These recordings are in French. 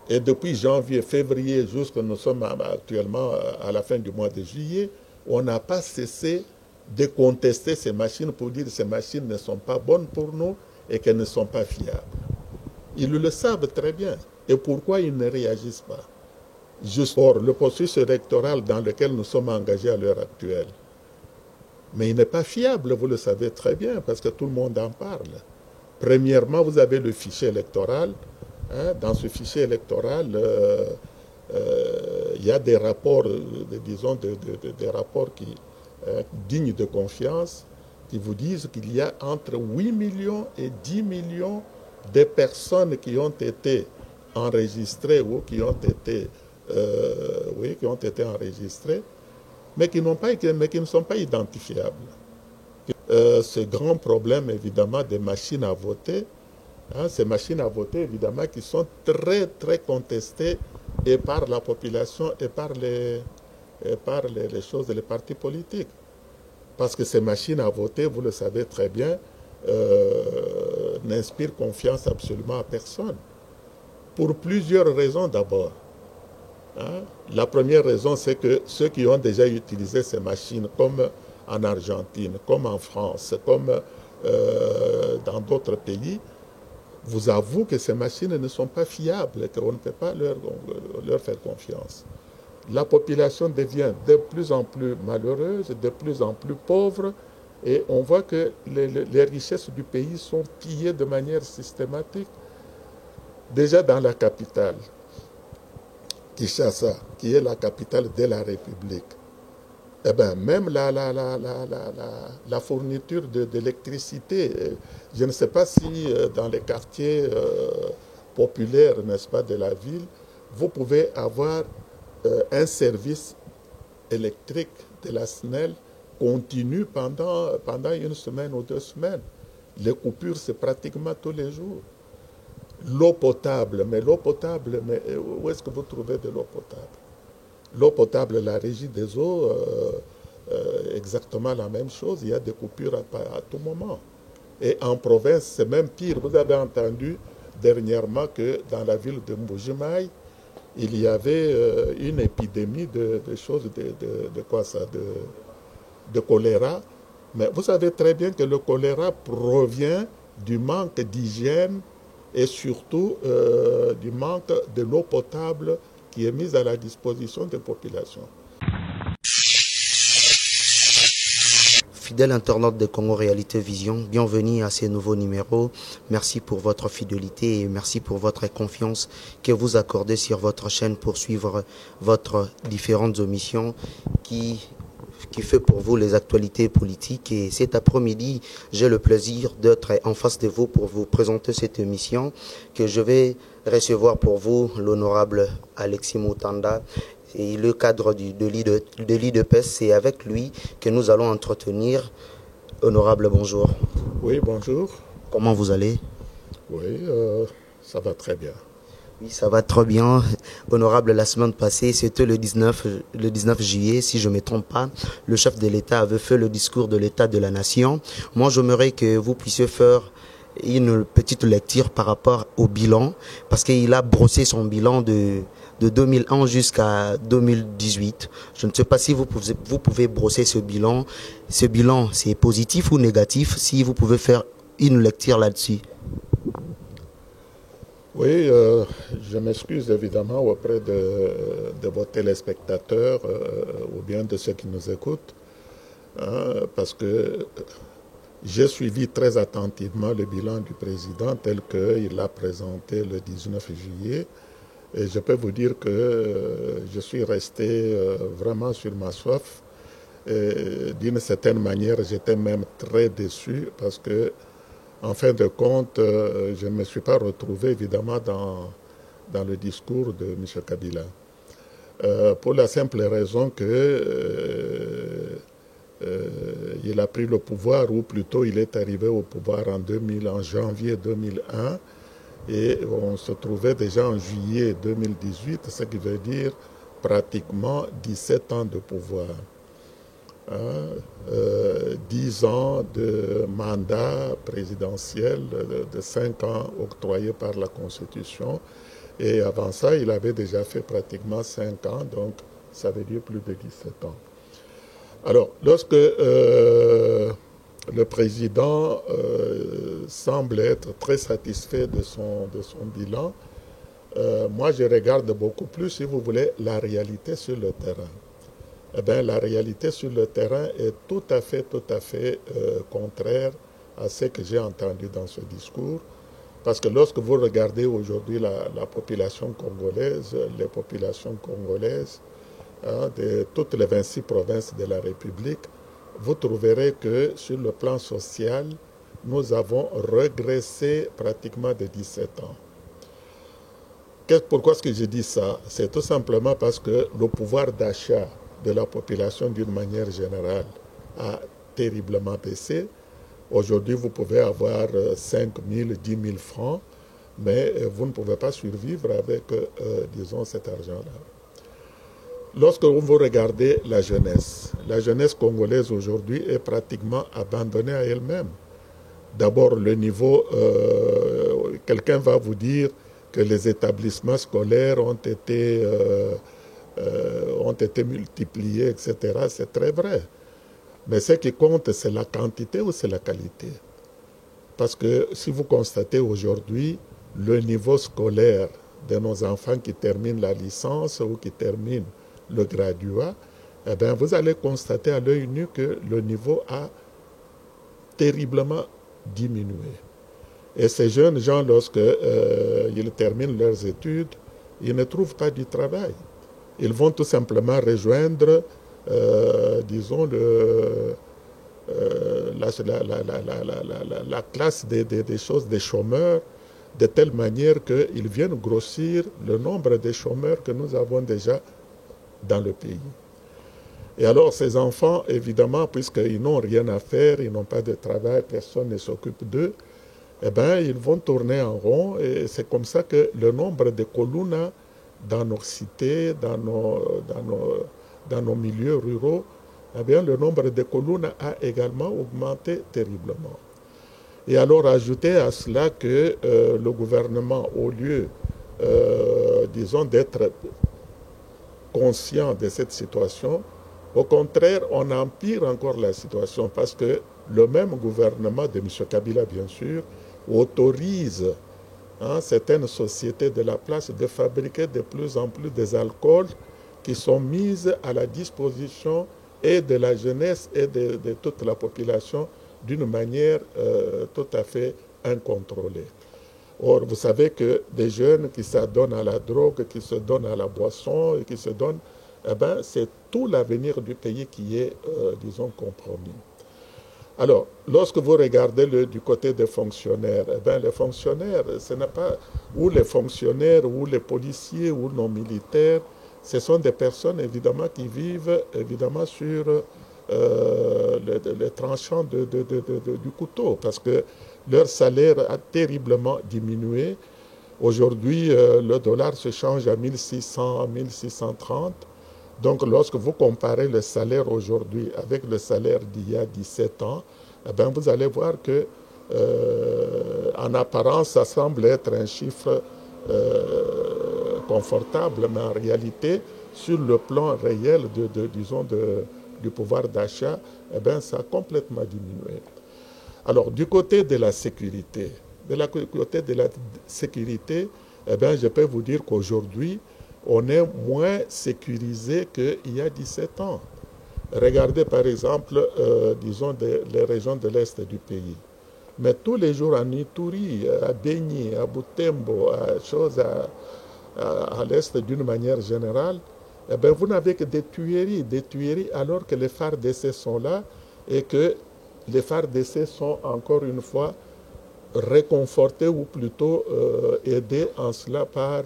Et depuis janvier, février, jusqu'à nous sommes actuellement à la fin du mois de juillet, on n'a pas cessé de contester ces machines pour dire que ces machines ne sont pas bonnes pour nous et qu'elles ne sont pas fiables. Ils le savent très bien. Et pourquoi ils ne réagissent pas? Juste pour le processus électoral dans lequel nous sommes engagés à l'heure actuelle. Mais il n'est pas fiable, vous le savez très bien, parce que tout le monde en parle. Premièrement, vous avez le fichier électoral. Hein, dans ce fichier électoral, il y a des rapports, disons, des rapports dignes de confiance qui vous disent qu'il y a entre 8 millions et 10 millions de personnes qui ont été enregistrées ou qui ont été enregistrées, mais qui ne sont pas identifiables. Ce grand problème, évidemment, des machines à voter, hein, ces machines à voter, évidemment, qui sont très, très contestées et par la population et par les choses, les partis politiques. Parce que ces machines à voter, vous le savez très bien, n'inspirent confiance absolument à personne. Pour plusieurs raisons d'abord. Hein. La première raison, c'est que ceux qui ont déjà utilisé ces machines, comme en Argentine, comme en France, comme dans d'autres pays, vous avouent que ces machines ne sont pas fiables, qu'on ne peut pas leur faire confiance. La population devient de plus en plus malheureuse, de plus en plus pauvre, et on voit que les richesses du pays sont pillées de manière systématique. Déjà dans la capitale, Kinshasa, qui est la capitale de la République, eh ben, même la fourniture d'électricité, je ne sais pas si dans les quartiers populaires, n'est-ce pas, de la ville, vous pouvez avoir un service électrique de la SNEL continu pendant une semaine ou 2 semaines. Les coupures, c'est pratiquement tous les jours. L'eau potable, mais où est-ce que vous trouvez de l'eau potable? L'eau potable, la régie des eaux, exactement la même chose. Il y a des coupures à tout moment. Et en province, c'est même pire. Vous avez entendu dernièrement que dans la ville de Mbujimaï, il y avait une épidémie de choses, de quoi ça, de choléra. Mais vous savez très bien que le choléra provient du manque d'hygiène et surtout du manque de l'eau potable qui est mise à la disposition des populations. Fidèle internaute de Congo Réalité Vision, bienvenue à ces nouveaux numéros. Merci pour votre fidélité et merci pour votre confiance que vous accordez sur votre chaîne pour suivre votre différentes émissions qui fait pour vous les actualités politiques. Et cet après-midi, j'ai le plaisir d'être en face de vous pour vous présenter cette émission que je vais recevoir pour vous l'honorable Alexis Moutanda. Et le cadre de l'IDPES, c'est avec lui que nous allons entretenir. Honorable, bonjour. Oui, bonjour. Comment vous allez? Oui, ça va très bien. Oui, ça va très bien. Honorable, la semaine passée, c'était le 19 juillet, si je ne me trompe pas, le chef de l'État avait fait le discours de l'État de la Nation. Moi, j'aimerais que vous puissiez faire une petite lecture par rapport au bilan, parce qu'il a brossé son bilan de 2001 jusqu'à 2018. Je ne sais pas si vous pouvez brosser ce bilan. Ce bilan, c'est positif ou négatif? Si vous pouvez faire une lecture là-dessus. Oui, je m'excuse évidemment auprès de vos téléspectateurs ou bien de ceux qui nous écoutent, hein, parce que j'ai suivi très attentivement le bilan du président tel qu'il l'a présenté le 19 juillet. Et je peux vous dire que je suis resté vraiment sur ma soif. D'une certaine manière, j'étais même très déçu parce que, en fin de compte, je ne me suis pas retrouvé évidemment dans le discours de M. Kabila. Pour la simple raison que il a pris le pouvoir, ou plutôt il est arrivé au pouvoir en janvier 2001, et on se trouvait déjà en juillet 2018, ce qui veut dire pratiquement 17 ans de pouvoir. 10 ans de mandat présidentiel de 5 ans octroyé par la Constitution Et avant ça, il avait déjà fait pratiquement 5 ans, donc ça veut dire plus de 17 ans. Alors, lorsque le président semble être très satisfait de son bilan, moi je regarde beaucoup plus, si vous voulez, la réalité sur le terrain. Eh bien, la réalité sur le terrain est tout à fait contraire à ce que j'ai entendu dans ce discours. Parce que lorsque vous regardez aujourd'hui la population congolaise, les populations congolaises, de toutes les 26 provinces de la République, vous trouverez que sur le plan social, nous avons régressé pratiquement de 17 ans. Pourquoi est-ce que je dis ça? C'est tout simplement parce que le pouvoir d'achat de la population d'une manière générale a terriblement baissé. Aujourd'hui, vous pouvez avoir 5 000, 10 000 francs, mais vous ne pouvez pas survivre avec, disons, cet argent-là. Lorsque vous regardez la jeunesse congolaise aujourd'hui est pratiquement abandonnée à elle-même. D'abord, le niveau, quelqu'un va vous dire que les établissements scolaires ont été multipliés, etc. C'est très vrai. Mais ce qui compte, c'est la quantité ou c'est la qualité? Parce que si vous constatez aujourd'hui le niveau scolaire de nos enfants qui terminent la licence ou qui terminent le graduat, eh bien, vous allez constater à l'œil nu que le niveau a terriblement diminué. Et ces jeunes gens, lorsqu'ils terminent leurs études, ils ne trouvent pas du travail. Ils vont tout simplement rejoindre, disons, la classe des choses des chômeurs, de telle manière qu'ils viennent grossir le nombre de chômeurs que nous avons déjà dans le pays. Et alors ces enfants, évidemment, puisqu'ils n'ont rien à faire, ils n'ont pas de travail, personne ne s'occupe d'eux, eh bien, ils vont tourner en rond et c'est comme ça que le nombre de Koluna dans nos cités, dans nos milieux ruraux, eh bien, le nombre de Koluna a également augmenté terriblement. Et alors, ajoutez à cela que le gouvernement, au lieu, disons, d'être conscient de cette situation, au contraire, on empire encore la situation parce que le même gouvernement de M. Kabila, bien sûr, autorise certaines sociétés de la place de fabriquer de plus en plus des alcools qui sont mis à la disposition et de la jeunesse et de toute la population d'une manière tout à fait incontrôlée. Or, vous savez que des jeunes qui s'adonnent à la drogue, qui se donnent à la boisson et qui se donnent, eh bien, c'est tout l'avenir du pays qui est, disons, compromis. Alors, lorsque vous regardez du côté des fonctionnaires, eh bien, les fonctionnaires, ce n'est pas, ou les fonctionnaires, ou les policiers, ou nos militaires, ce sont des personnes, évidemment, qui vivent, évidemment, sur les tranchants du couteau, parce que leur salaire a terriblement diminué. Aujourd'hui, le dollar se change à 1600, 1630. Donc, lorsque vous comparez le salaire aujourd'hui avec le salaire d'il y a 17 ans, eh bien, vous allez voir que, en apparence, ça semble être un chiffre confortable, mais en réalité, sur le plan réel du pouvoir d'achat, eh bien, ça a complètement diminué. Alors, du côté de la sécurité, eh bien, je peux vous dire qu'aujourd'hui, on est moins sécurisé qu'il y a 17 ans. Regardez par exemple, disons, les régions de l'Est du pays. Mais tous les jours à Ituri, à Beni, à Butembo, à l'Est d'une manière générale, eh bien, vous n'avez que des tueries alors que les FARDC sont là et que les FARDC sont encore une fois réconfortés ou plutôt aidés en cela par,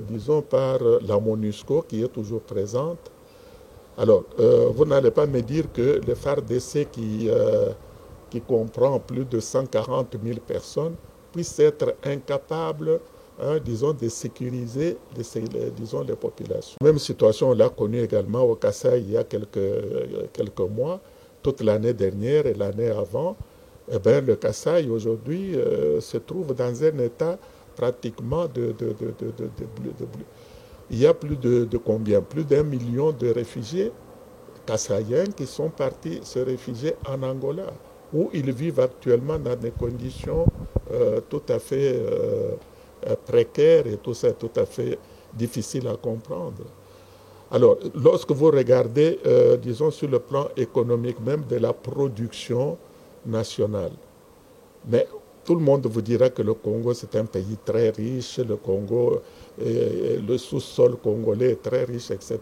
disons, par la MONUSCO qui est toujours présente. Alors, vous n'allez pas me dire que le FARDC qui comprend plus de 140 000 personnes puisse être incapable, disons, de sécuriser, disons, les populations. Même situation, on l'a connue également au Kasaï il y a quelques mois, toute l'année dernière et l'année avant. Eh bien, le Kasaï aujourd'hui se trouve dans un état pratiquement il y a plus de combien? Plus d'1 million de réfugiés kassaïens qui sont partis se réfugier en Angola, où ils vivent actuellement dans des conditions tout à fait précaires et tout ça, tout à fait difficile à comprendre. Alors, lorsque vous regardez, disons, sur le plan économique même de la production nationale, mais tout le monde vous dira que le Congo, c'est un pays très riche, le Congo, le sous-sol congolais est très riche, etc.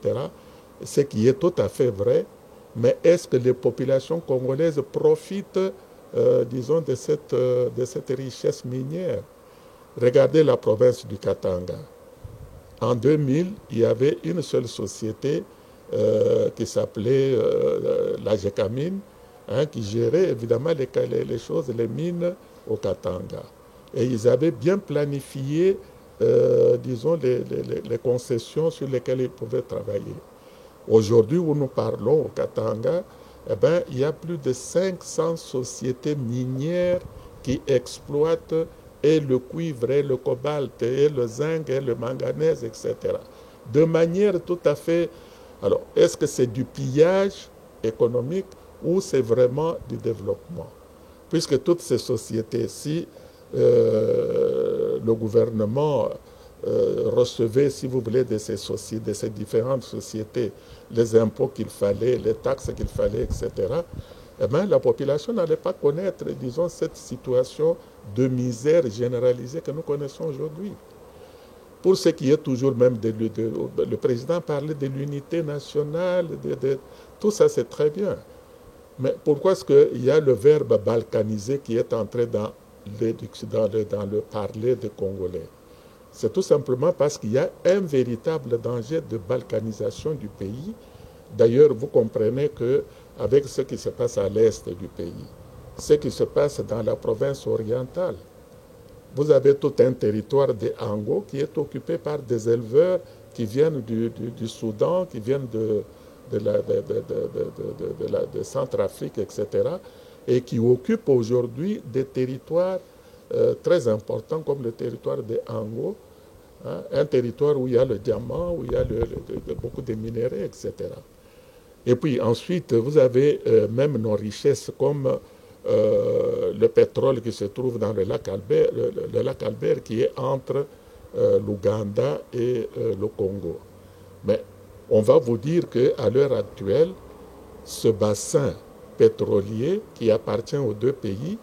Ce qui est tout à fait vrai, mais est-ce que les populations congolaises profitent, disons, de cette richesse minière? Regardez la province du Katanga. En 2000, il y avait une seule société qui s'appelait la GECAMINE, qui gérait évidemment les choses, les mines au Katanga. Et ils avaient bien planifié, disons, les concessions sur lesquelles ils pouvaient travailler. Aujourd'hui, où nous parlons au Katanga, eh ben, il y a plus de 500 sociétés minières qui exploitent et le cuivre, et le cobalt, et le zinc, et le manganèse, etc. De manière tout à fait... Alors, est-ce que c'est du pillage économique ou c'est vraiment du développement? Puisque toutes ces sociétés, si le gouvernement recevait, si vous voulez, de ces différentes sociétés, les impôts qu'il fallait, les taxes qu'il fallait, etc., eh bien, la population n'allait pas connaître, disons, cette situation de misère généralisée que nous connaissons aujourd'hui. Pour ce qui est toujours même le président parlait de l'unité nationale, tout ça c'est très bien. Mais pourquoi est-ce qu'il y a le verbe balkaniser qui est entré dans le parler des Congolais? C'est tout simplement parce qu'il y a un véritable danger de balkanisation du pays. D'ailleurs, vous comprenez qu'avec ce qui se passe à l'est du pays, ce qui se passe dans la province orientale, vous avez tout un territoire de Ango qui est occupé par des éleveurs qui viennent du Soudan, qui viennent de Centrafrique, etc., et qui occupent aujourd'hui des territoires très importants comme le territoire de Ango, hein, un territoire où il y a le diamant, où il y a beaucoup de minéraux, etc. Et puis ensuite, vous avez même nos richesses comme le pétrole qui se trouve dans le lac Albert qui est entre l'Ouganda et le Congo. Mais on va vous dire qu'à l'heure actuelle, ce bassin pétrolier qui appartient aux deux pays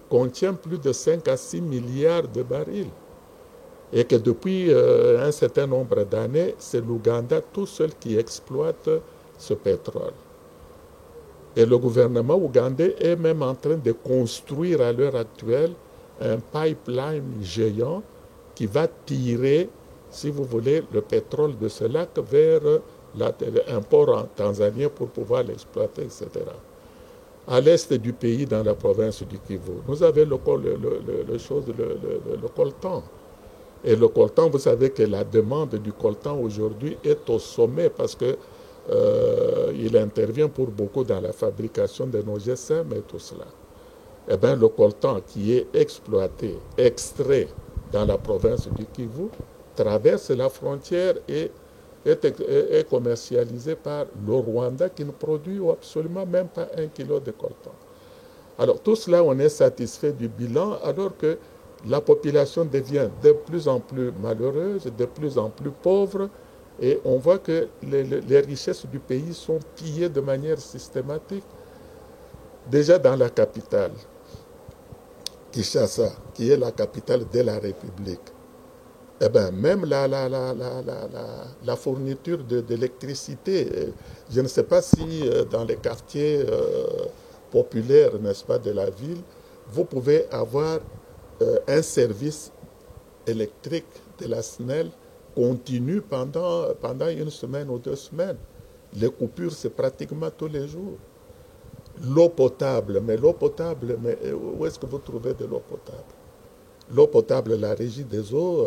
contient plus de 5 à 6 milliards de barils. Et que depuis un certain nombre d'années, c'est l'Ouganda tout seul qui exploite ce pétrole. Et le gouvernement ougandais est même en train de construire à l'heure actuelle un pipeline géant qui va tirer, si vous voulez, le pétrole de ce lac vers un port en Tanzanie pour pouvoir l'exploiter, etc. À l'est du pays, dans la province du Kivu, nous avons le coltan. Et le coltan, vous savez que la demande du coltan aujourd'hui est au sommet parce que il intervient pour beaucoup dans la fabrication de nos GSM et tout cela. Eh bien, le coltan qui est exploité, extrait dans la province du Kivu, traverse la frontière et est commercialisé par le Rwanda qui ne produit absolument même pas 1 kilo de coltan. Alors, tout cela, on est satisfait du bilan alors que la population devient de plus en plus malheureuse, de plus en plus pauvre, et on voit que les richesses du pays sont pillées de manière systématique. Déjà dans la capitale, Kinshasa, qui est la capitale de la République, eh bien, même la fourniture d'électricité, je ne sais pas si dans les quartiers populaires, n'est-ce pas, de la ville, vous pouvez avoir un service électrique de la SNEL continue pendant une semaine ou 2 semaines. Les coupures, c'est pratiquement tous les jours. L'eau potable, mais où est-ce que vous trouvez de l'eau potable? L'eau potable, la régie des eaux,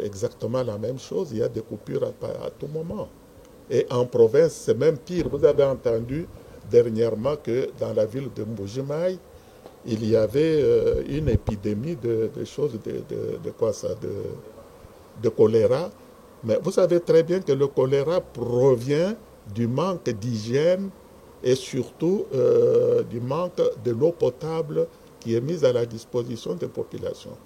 exactement la même chose. Il y a des coupures à tout moment. Et en province, c'est même pire. Vous avez entendu dernièrement que dans la ville de Mbuji-Mayi, il y avait une épidémie de choses, de quoi ça, de choléra. Mais vous savez très bien que le choléra provient du manque d'hygiène et surtout du manque de l'eau potable qui est mise à la disposition des populations.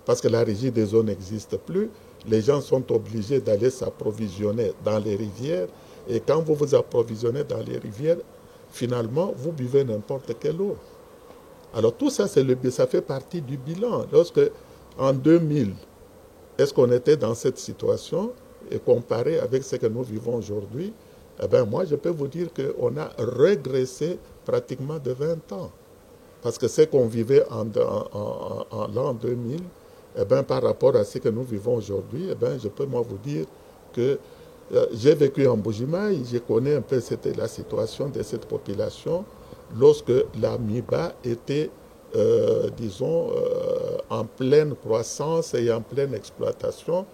Parce que la régie des eaux n'existe plus, les gens sont obligés d'aller s'approvisionner dans les rivières et quand vous vous approvisionnez dans les rivières, finalement, vous buvez n'importe quelle eau. Alors tout ça, ça fait partie du bilan. Lorsque, en 2000, est-ce qu'on était dans cette situation et comparé avec ce que nous vivons aujourd'hui, eh bien moi je peux vous dire qu'on a régressé pratiquement de 20 ans. Parce que ce qu'on vivait en l'an 2000, eh bien, par rapport à ce que nous vivons aujourd'hui, eh bien, je peux moi vous dire que j'ai vécu en Bujimaï, je connais un peu la situation de cette population lorsque l'Amiba était, disons, en pleine croissance et en pleine exploitation.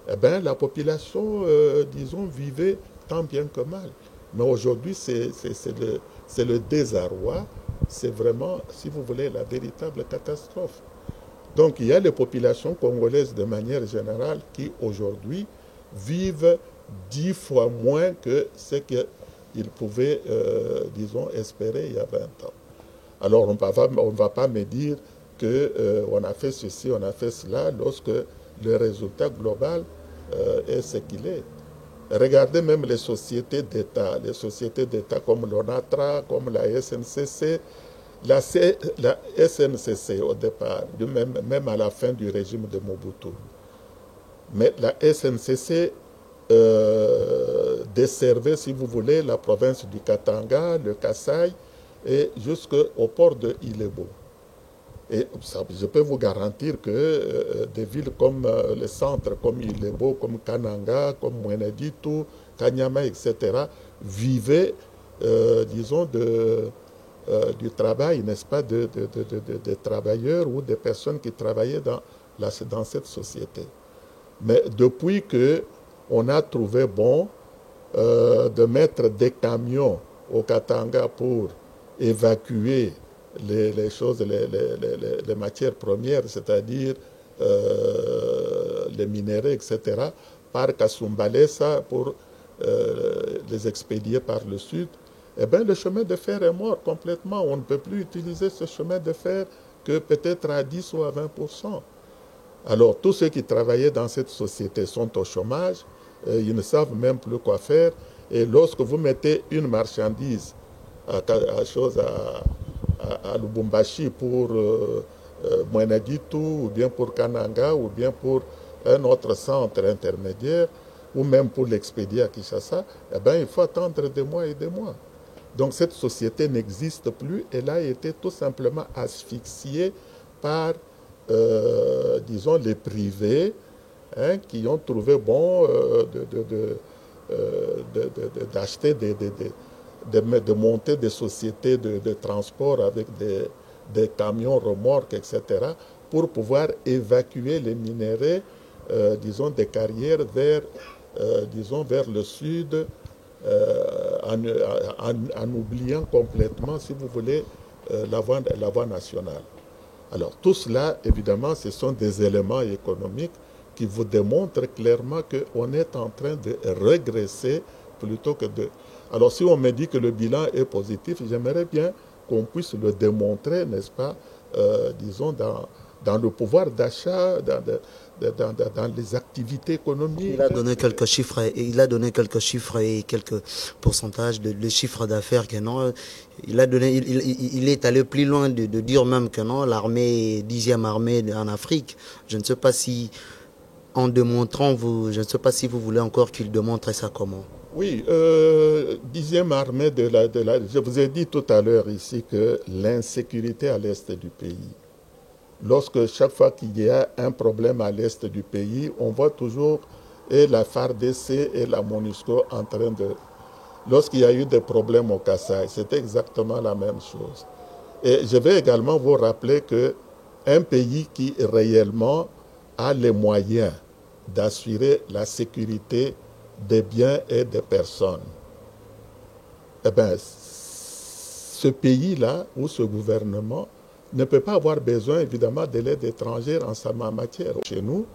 Eh bien, la population, disons, vivait tant bien que mal. Mais aujourd'hui, c'est le désarroi, c'est vraiment, si vous voulez, la véritable catastrophe. Donc, il y a les populations congolaises de manière générale qui, aujourd'hui, vivent 10 fois moins que ce qu'ils pouvaient, disons, espérer il y a 20 ans. Alors, on ne va pas me dire qu'on a fait ceci, on a fait cela, lorsque le résultat global est ce qu'il est. Regardez même les sociétés d'État comme l'ONATRA, comme la SNCC. La SNCC au départ, même à la fin du régime de Mobutu. Mais la SNCC desservait, si vous voulez, la province du Katanga, le Kasaï et jusqu'au port de Ilebo. Et ça, je peux vous garantir que des villes comme les centres, comme Ilebo, comme Kananga, comme Mweneditu, Kanyama, etc., vivaient, disons, du travail, n'est-ce pas, de travailleurs ou des personnes qui travaillaient dans cette société. Mais depuis qu'on a trouvé bon de mettre des camions au Katanga pour évacuer les choses, les matières premières, c'est-à-dire les minéraux, etc., par Kasumbalesa pour les expédier par le sud, eh bien, le chemin de fer est mort complètement. On ne peut plus utiliser ce chemin de fer que peut-être à 10 ou à 20%. Alors, tous ceux qui travaillaient dans cette société sont au chômage, ils ne savent même plus quoi faire. Et lorsque vous mettez une marchandise à Lubumbashi pour Mweneditu, ou bien pour Kananga, ou bien pour un autre centre intermédiaire, ou même pour l'expédier à Kinshasa, eh bien, il faut attendre des mois et des mois. Donc cette société n'existe plus, elle a été tout simplement asphyxiée par, disons, les privés qui ont trouvé bon d'acheter, de monter des sociétés de transport avec des camions remorques, etc., pour pouvoir évacuer les minéraux, disons, des carrières disons, vers le sud, en oubliant complètement, si vous voulez, la voie nationale. Alors tout cela, évidemment, ce sont des éléments économiques qui vous démontrent clairement qu'on est en train de régresser plutôt que de... Alors si on me dit que le bilan est positif, j'aimerais bien qu'on puisse le démontrer, n'est-ce pas, disons, dans le pouvoir d'achat, dans les activités économiques. Il a donné quelques chiffres et quelques pourcentages de chiffres d'affaires que non. Il est allé plus loin de dire même que non, l'armée, 10e armée en Afrique. Je ne sais pas si, en démontrant, je ne sais pas si vous voulez encore qu'il démontre ça comment. Oui, 10e armée je vous ai dit tout à l'heure ici que l'insécurité à l'est du pays. Lorsque chaque fois qu'il y a un problème à l'est du pays, on voit toujours et la FARDC et la MONUSCO en train de... Lorsqu'il y a eu des problèmes au Kasaï, c'était exactement la même chose. Et je vais également vous rappeler qu'un pays qui réellement a les moyens d'assurer la sécurité des biens et des personnes, eh bien, ce pays-là ou ce gouvernement ne peut pas avoir besoin, évidemment, de l'aide étrangère en sa matière. Chez nous,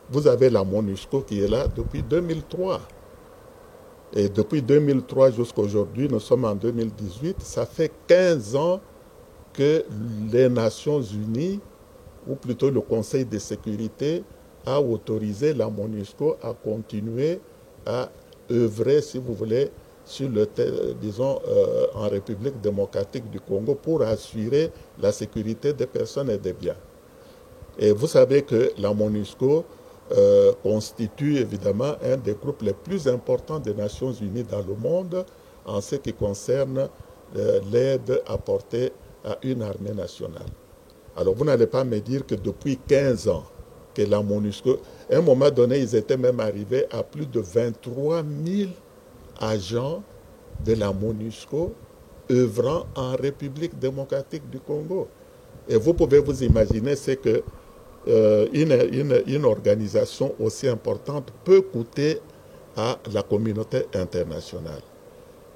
vous avez la MONUSCO qui est là depuis 2003. Et depuis 2003 jusqu'à aujourd'hui, nous sommes en 2018, ça fait 15 ans que les Nations Unies, ou plutôt le Conseil de sécurité, a autorisé la MONUSCO à continuer à œuvrer, si vous voulez, sur le, disons, en République démocratique du Congo pour assurer la sécurité des personnes et des biens. Et vous savez que la MONUSCO constitue évidemment un des groupes les plus importants des Nations Unies dans le monde en ce qui concerne l'aide apportée à une armée nationale. Alors vous n'allez pas me dire que depuis 15 ans que la MONUSCO, à un moment donné, ils étaient même arrivés à plus de 23 000 agents de la MONUSCO œuvrant en République démocratique du Congo. Et vous pouvez vous imaginer, c'est que une organisation aussi importante peut coûter à la communauté internationale.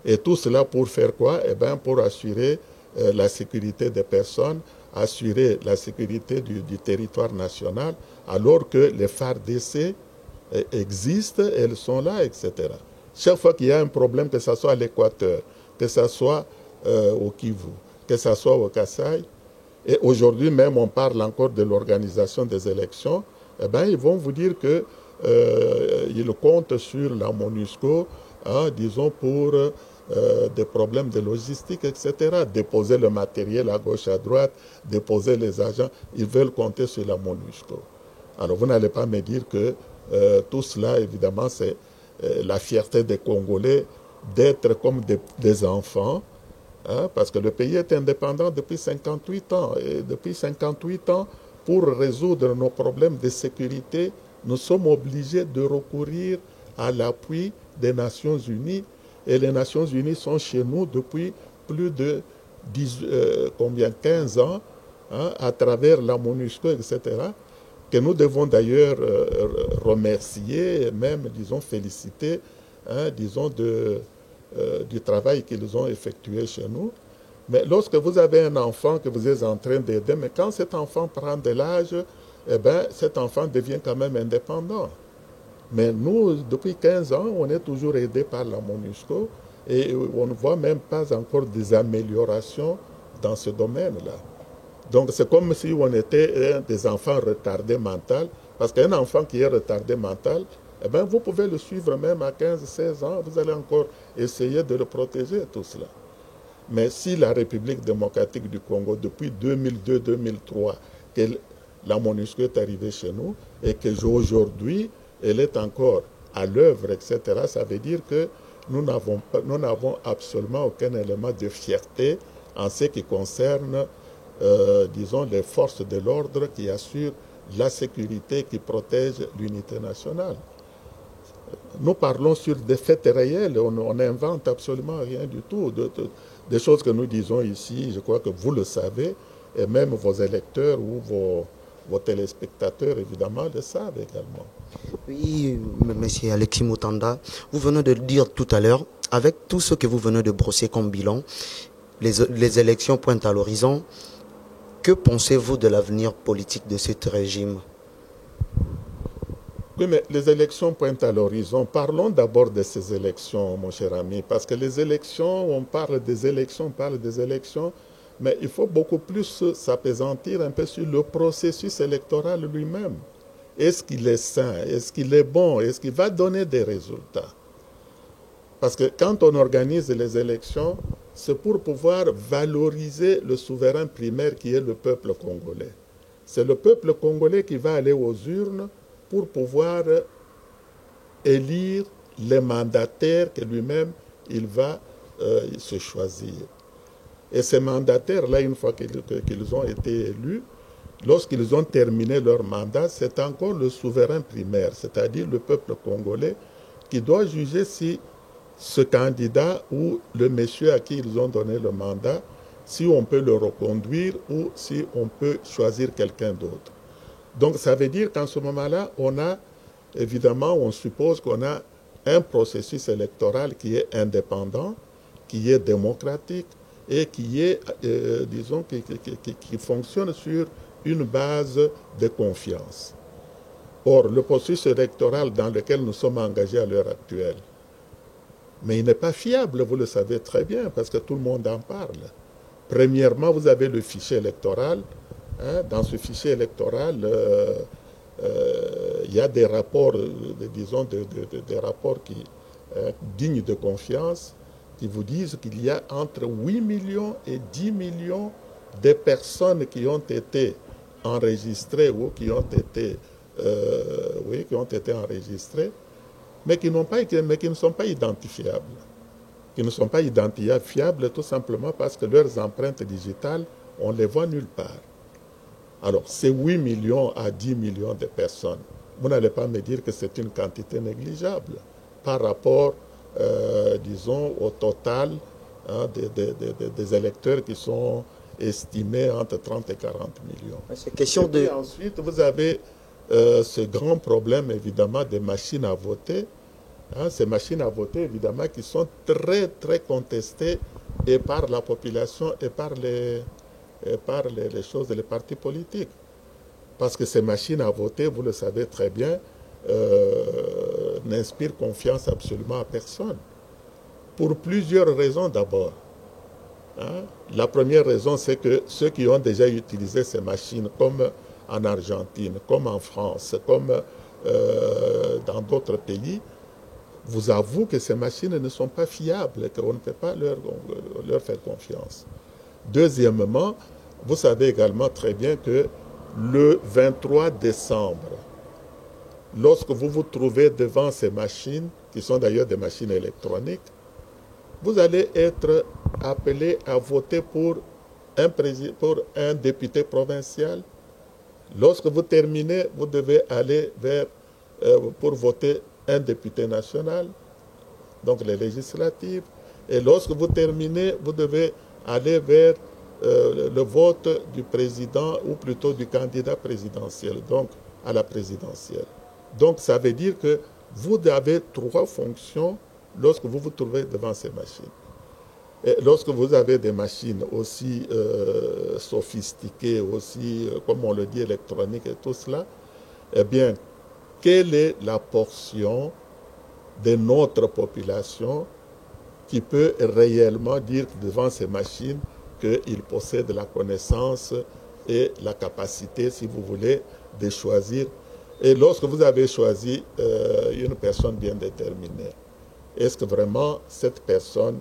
Et tout cela pour faire quoi? Eh bien, pour assurer la sécurité des personnes, assurer la sécurité du territoire national, alors que les FARDC existent, elles sont là, etc. Chaque fois qu'il y a un problème, que ce soit à l'Équateur, que ce soit au Kivu, que ce soit au Kasaï, et aujourd'hui même on parle encore de l'organisation des élections, eh bien, ils vont vous dire qu'ils comptent sur la MONUSCO, hein, disons pour des problèmes de logistique, etc. Déposer le matériel à gauche, à droite, déposer les agents, ils veulent compter sur la MONUSCO. Alors vous n'allez pas me dire que tout cela, évidemment, c'est la fierté des Congolais d'être comme des enfants, hein, parce que le pays est indépendant depuis 58 ans. Et depuis 58 ans, pour résoudre nos problèmes de sécurité, nous sommes obligés de recourir à l'appui des Nations Unies. Et les Nations Unies sont chez nous depuis plus de 15 ans, hein, à travers la MONUSCO, etc., que nous devons d'ailleurs remercier et même, disons, féliciter, hein, disons, du travail qu'ils ont effectué chez nous. Mais lorsque vous avez un enfant que vous êtes en train d'aider, mais quand cet enfant prend de l'âge, eh bien, cet enfant devient quand même indépendant. Mais nous, depuis 15 ans, on est toujours aidé par la MONUSCO et on ne voit même pas encore des améliorations dans ce domaine-là. Donc c'est comme si on était des enfants retardés mental, parce qu'un enfant qui est retardé mental, eh bien, vous pouvez le suivre même à 15-16 ans, vous allez encore essayer de le protéger, tout cela. Mais si la République démocratique du Congo, depuis 2002-2003, que la MONUSCO est arrivée chez nous, et qu'aujourd'hui, elle est encore à l'œuvre, etc., ça veut dire que nous n'avons absolument aucun élément de fierté en ce qui concerne, disons, les forces de l'ordre qui assurent la sécurité, qui protègent l'unité nationale. Nous parlons sur des faits réels, on n'invente absolument rien du tout. Des choses que nous disons ici, je crois que vous le savez, et même vos électeurs ou vos téléspectateurs, évidemment, le savent également. Oui, monsieur Alexis Mutanda, vous venez de dire tout à l'heure, avec tout ce que vous venez de brosser comme bilan, les élections pointent à l'horizon. Que pensez-vous de l'avenir politique de ce régime? Oui, mais les élections pointent à l'horizon. Parlons d'abord de ces élections, mon cher ami, parce que les élections, on parle des élections, mais il faut beaucoup plus s'appesantir un peu sur le processus électoral lui-même. Est-ce qu'il est sain? Est-ce qu'il est bon? Est-ce qu'il va donner des résultats? Parce que quand on organise les élections, c'est pour pouvoir valoriser le souverain primaire qui est le peuple congolais. C'est le peuple congolais qui va aller aux urnes pour pouvoir élire les mandataires que lui-même il va se choisir. Et ces mandataires-là, une fois qu'ils ont été élus, lorsqu'ils ont terminé leur mandat, c'est encore le souverain primaire, c'est-à-dire le peuple congolais, qui doit juger si ce candidat ou le monsieur à qui ils ont donné le mandat, si on peut le reconduire ou si on peut choisir quelqu'un d'autre. Donc ça veut dire qu'en ce moment-là, on suppose qu'on a un processus électoral qui est indépendant, qui est démocratique et qui fonctionne sur une base de confiance. Or, le processus électoral dans lequel nous sommes engagés à l'heure actuelle, mais il n'est pas fiable, vous le savez très bien, parce que tout le monde en parle. Premièrement, vous avez le fichier électoral. Dans ce fichier électoral, il y a des rapports, des rapports dignes de confiance, qui vous disent qu'il y a entre 8 millions et 10 millions de personnes qui ont été enregistrées ou qui ont été enregistrées, mais qui ne sont pas identifiables. Qui ne sont pas identifiables tout simplement parce que leurs empreintes digitales, on ne les voit nulle part. Alors, ces 8 millions à 10 millions de personnes, vous n'allez pas me dire que c'est une quantité négligeable par rapport, disons, au total des électeurs qui sont estimés entre 30 et 40 millions. C'est question de... Et ensuite, vous avez ce grand problème, évidemment, des machines à voter. Ces machines à voter, évidemment, qui sont très, très contestées et par la population et par les partis politiques. Parce que ces machines à voter, vous le savez très bien, n'inspirent confiance absolument à personne. Pour plusieurs raisons d'abord. La première raison, c'est que ceux qui ont déjà utilisé ces machines, comme en Argentine, comme en France, comme dans d'autres pays, vous avouent que ces machines ne sont pas fiables, qu'on ne peut pas leur faire confiance. Deuxièmement, vous savez également très bien que le 23 décembre, lorsque vous vous trouvez devant ces machines, qui sont d'ailleurs des machines électroniques, vous allez être appelé à voter pour un député provincial. Lorsque vous terminez, vous devez aller pour voter un député national, donc les législatives. Et lorsque vous terminez, vous devez aller vers le vote du président ou plutôt du candidat présidentiel, donc à la présidentielle. Donc ça veut dire que vous avez 3 fonctions lorsque vous vous trouvez devant ces machines. Et lorsque vous avez des machines aussi sophistiquées, aussi, comme on le dit, électroniques et tout cela, eh bien, quelle est la portion de notre population qui peut réellement dire devant ces machines qu'il possède la connaissance et la capacité, si vous voulez, de choisir. Et lorsque vous avez choisi une personne bien déterminée, est-ce que vraiment cette personne,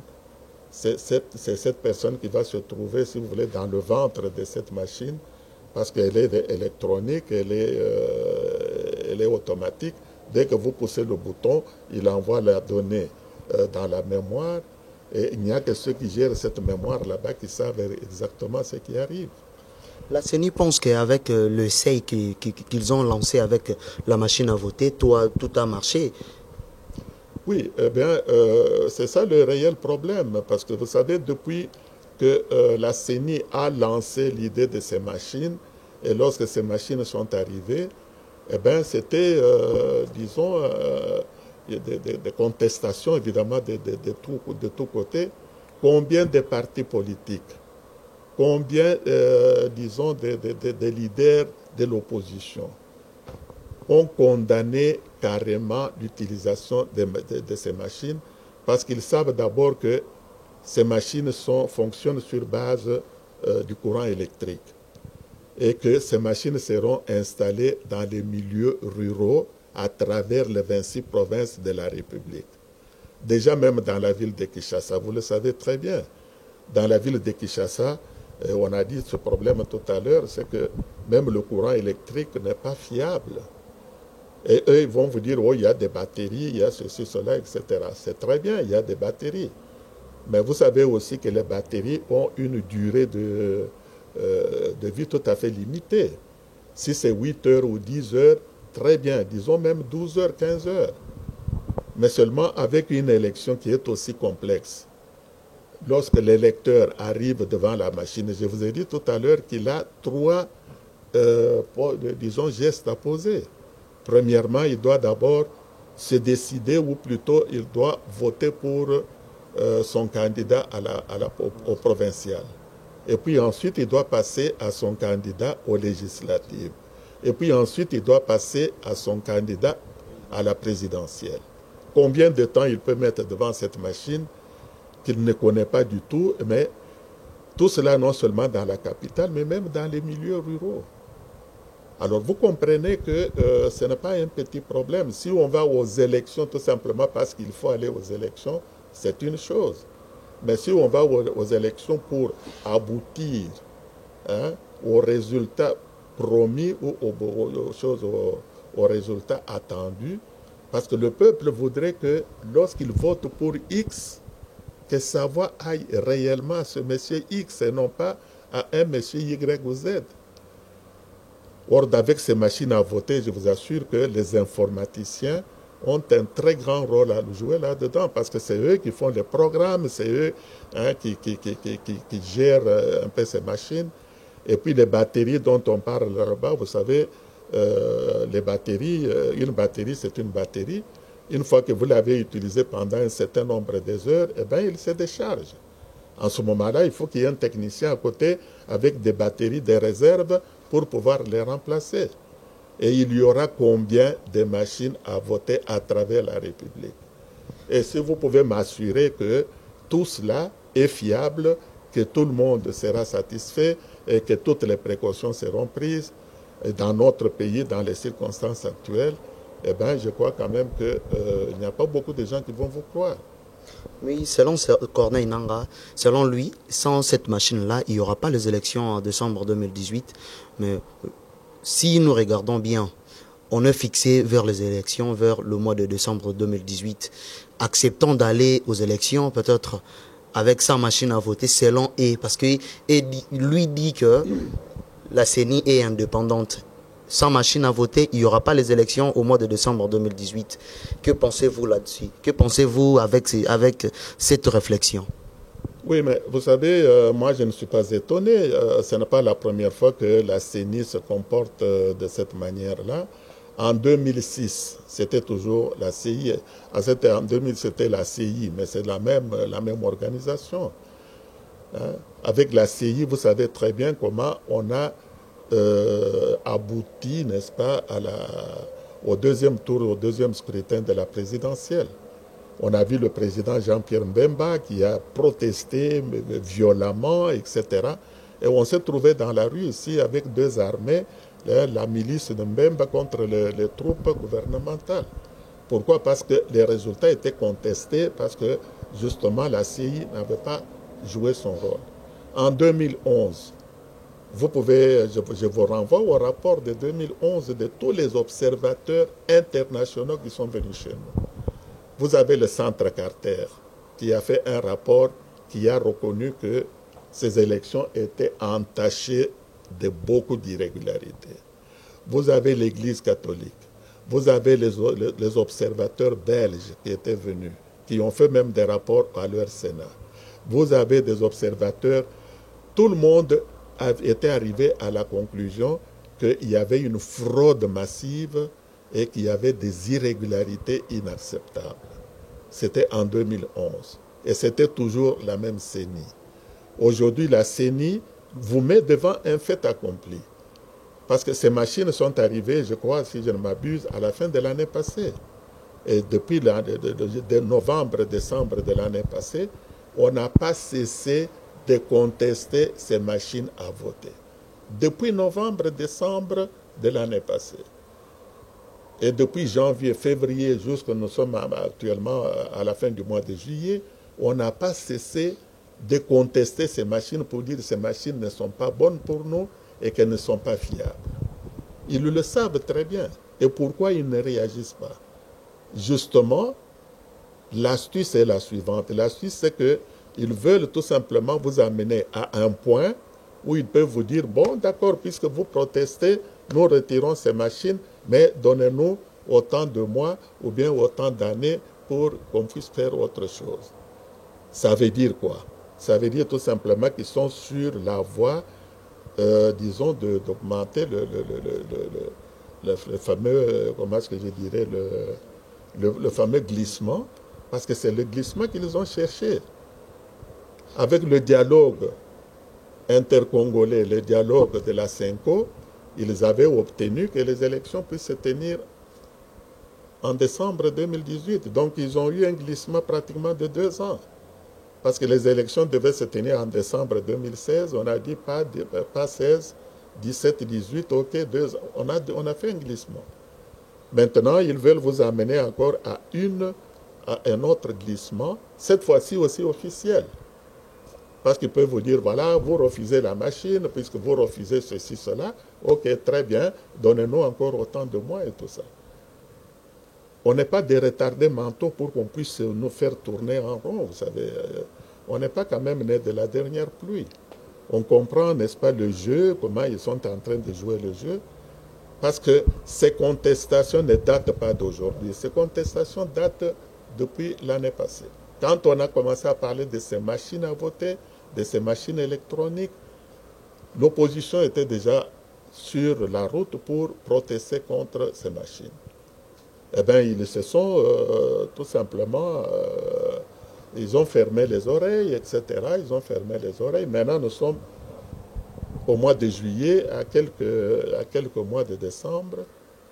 c'est cette personne qui va se trouver, si vous voulez, dans le ventre de cette machine, parce qu'elle est électronique, elle est automatique. Dès que vous poussez le bouton, il envoie la donnée dans la mémoire. Et il n'y a que ceux qui gèrent cette mémoire là-bas qui savent exactement ce qui arrive. La CENI pense qu'avec le SEI qu'ils ont lancé avec la machine à voter, tout a marché. Oui, eh bien, c'est ça le réel problème. Parce que vous savez, depuis que la CENI a lancé l'idée de ces machines, et lorsque ces machines sont arrivées, eh bien, c'était, disons, des contestations, évidemment, de tous côtés. Combien de partis politiques, combien, disons, de leaders de l'opposition ont condamné carrément l'utilisation de ces machines parce qu'ils savent d'abord que ces machines fonctionnent sur base du courant électrique et que ces machines seront installées dans les milieux ruraux à travers les 26 provinces de la République. Déjà même dans la ville de Kinshasa, vous le savez très bien, dans la ville de Kinshasa, on a dit ce problème tout à l'heure, c'est que même le courant électrique n'est pas fiable. Et eux, ils vont vous dire, oh, il y a des batteries, il y a ceci, cela, etc. C'est très bien, il y a des batteries. Mais vous savez aussi que les batteries ont une durée de vie tout à fait limitée. Si c'est 8 heures ou 10 heures, très bien, disons même 12 heures, 15 heures. Mais seulement avec une élection qui est aussi complexe. Lorsque l'électeur arrive devant la machine, je vous ai dit tout à l'heure qu'il a 3, disons, gestes à poser. Premièrement, il doit d'abord se décider, ou plutôt il doit voter pour son candidat au provincial. Et puis ensuite, il doit passer à son candidat aux législatives. Et puis ensuite, il doit passer à son candidat à la présidentielle. Combien de temps il peut mettre devant cette machine qu'il ne connaît pas du tout, mais tout cela non seulement dans la capitale, mais même dans les milieux ruraux. Alors vous comprenez que ce n'est pas un petit problème. Si on va aux élections tout simplement parce qu'il faut aller aux élections, c'est une chose. Mais si on va aux élections pour aboutir aux résultats promis ou aux résultats attendus, parce que le peuple voudrait que lorsqu'il vote pour X, que sa voix aille réellement à ce monsieur X et non pas à un monsieur Y ou Z. Or, avec ces machines à voter, je vous assure que les informaticiens ont un très grand rôle à jouer là-dedans, parce que c'est eux qui font les programmes, c'est eux qui gèrent un peu ces machines. Et puis les batteries dont on parle là-bas, vous savez, les batteries, une batterie c'est une batterie. Une fois que vous l'avez utilisée pendant un certain nombre d'heures, eh bien, il se décharge. En ce moment-là, il faut qu'il y ait un technicien à côté avec des batteries, des réserves pour pouvoir les remplacer. Et il y aura combien de machines à voter à travers la République? Et si vous pouvez m'assurer que tout cela est fiable, que tout le monde sera satisfait et que toutes les précautions seront prises dans notre pays, dans les circonstances actuelles, eh bien, je crois quand même qu'il n'y a pas beaucoup de gens qui vont vous croire. Oui, selon Corneille Nangaa, selon lui, sans cette machine-là, il n'y aura pas les élections en décembre 2018. Mais si nous regardons bien, on est fixé vers les élections, vers le mois de décembre 2018. Acceptons d'aller aux élections, peut-être avec sa machine à voter, selon parce que lui dit que la CENI est indépendante. Sans machine à voter, il n'y aura pas les élections au mois de décembre 2018. Que pensez-vous là-dessus? Que pensez-vous avec cette réflexion? Oui, mais vous savez, moi je ne suis pas étonné. Ce n'est pas la première fois que la CENI se comporte de cette manière-là. En 2006, c'était toujours la CI. En 2000, c'était la CI, mais c'est la même organisation. Avec la CI, vous savez très bien comment on a abouti, n'est-ce pas, au deuxième tour, au deuxième scrutin de la présidentielle. On a vu le président Jean-Pierre Mbemba qui a protesté violemment, etc. Et on s'est trouvé dans la rue ici avec deux armées, la milice de Mbemba contre les troupes gouvernementales. Pourquoi? Parce que les résultats étaient contestés, parce que justement la CI n'avait pas joué son rôle. En 2011, je vous renvoie au rapport de 2011 de tous les observateurs internationaux qui sont venus chez nous. Vous avez le Centre Carter qui a fait un rapport qui a reconnu que ces élections étaient entachées de beaucoup d'irrégularités. Vous avez l'Église catholique, vous avez les observateurs belges qui étaient venus, qui ont fait même des rapports à leur Sénat. Vous avez des observateurs, tout le monde était arrivé à la conclusion qu'il y avait une fraude massive et qu'il y avait des irrégularités inacceptables. C'était en 2011. Et c'était toujours la même CENI. Aujourd'hui, la CENI vous met devant un fait accompli. Parce que ces machines sont arrivées, je crois, si je ne m'abuse, à la fin de l'année passée. Et depuis de novembre, décembre de l'année passée, on n'a pas cessé de contester ces machines à voter. Depuis novembre, décembre de l'année passée. Et depuis janvier, février, jusqu'à nous sommes actuellement à la fin du mois de juillet, on n'a pas cessé de contester ces machines pour dire que ces machines ne sont pas bonnes pour nous et qu'elles ne sont pas fiables. Ils le savent très bien. Et pourquoi ils ne réagissent pas? Justement, l'astuce est la suivante. L'astuce, c'est qu'ils veulent tout simplement vous amener à un point où ils peuvent vous dire, bon, d'accord, puisque vous protestez, nous retirons ces machines, mais donnez-nous autant de mois ou bien autant d'années pour qu'on puisse faire autre chose. Ça veut dire quoi? Ça veut dire tout simplement qu'ils sont sur la voie, disons, d'augmenter le fameux, comment est-ce que je dirais, le fameux glissement Parce que c'est le glissement qu'ils ont cherché. Avec le dialogue intercongolais, le dialogue de la CENCO, ils avaient obtenu que les élections puissent se tenir en décembre 2018. Donc ils ont eu un glissement pratiquement de 2 ans. Parce que les élections devaient se tenir en décembre 2016. On a dit pas 16, 17, 18, ok, 2 ans. On a fait un glissement. Maintenant, ils veulent vous amener encore à un autre glissement, cette fois-ci aussi officiel. Parce qu'ils peuvent vous dire, voilà, vous refusez la machine, puisque vous refusez ceci, cela. Ok, très bien, donnez-nous encore autant de mois et tout ça. On n'est pas des retardés mentaux pour qu'on puisse nous faire tourner en rond, vous savez. On n'est pas quand même né de la dernière pluie. On comprend, n'est-ce pas, le jeu, comment ils sont en train de jouer le jeu. Parce que ces contestations ne datent pas d'aujourd'hui. Ces contestations datent depuis l'année passée. Quand on a commencé à parler de ces machines à voter, de ces machines électroniques, l'opposition était déjà sur la route pour protester contre ces machines. Eh bien, ils se sont tout simplement, ils ont fermé les oreilles, etc. Ils ont fermé les oreilles. Maintenant, nous sommes au mois de juillet, à quelques mois de décembre.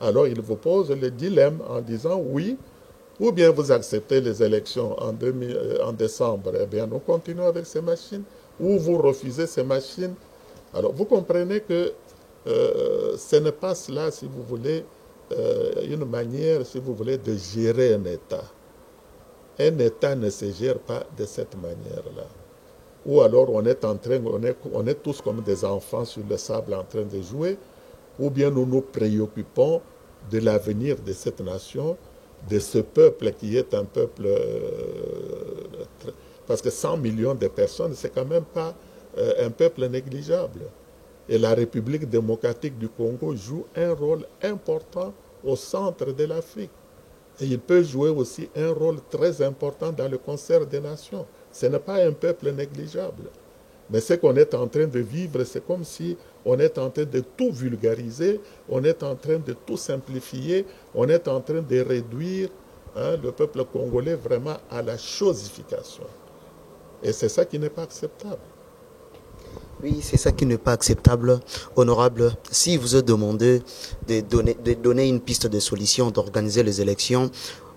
Alors, ils vous posent le dilemme en disant oui, ou bien vous acceptez les élections en décembre, eh bien, nous continuons avec ces machines, ou vous refusez ces machines. Alors, vous comprenez que ce n'est pas cela, si vous voulez, une manière, si vous voulez, de gérer un État. Un État ne se gère pas de cette manière-là. Ou alors on est tous comme des enfants sur le sable en train de jouer, ou bien nous nous préoccupons de l'avenir de cette nation, de ce peuple qui est un peuple... parce que 100 millions de personnes, c'est quand même pas un peuple négligeable. Et la République démocratique du Congo joue un rôle important au centre de l'Afrique. Et il peut jouer aussi un rôle très important dans le concert des nations. Ce n'est pas un peuple négligeable. Mais ce qu'on est en train de vivre, c'est comme si on est en train de tout vulgariser, on est en train de tout simplifier, on est en train de réduire le peuple congolais vraiment à la chosification. Et c'est ça qui n'est pas acceptable. Oui, c'est ça qui n'est pas acceptable. Honorable, si vous êtes demandé de donner une piste de solution, d'organiser les élections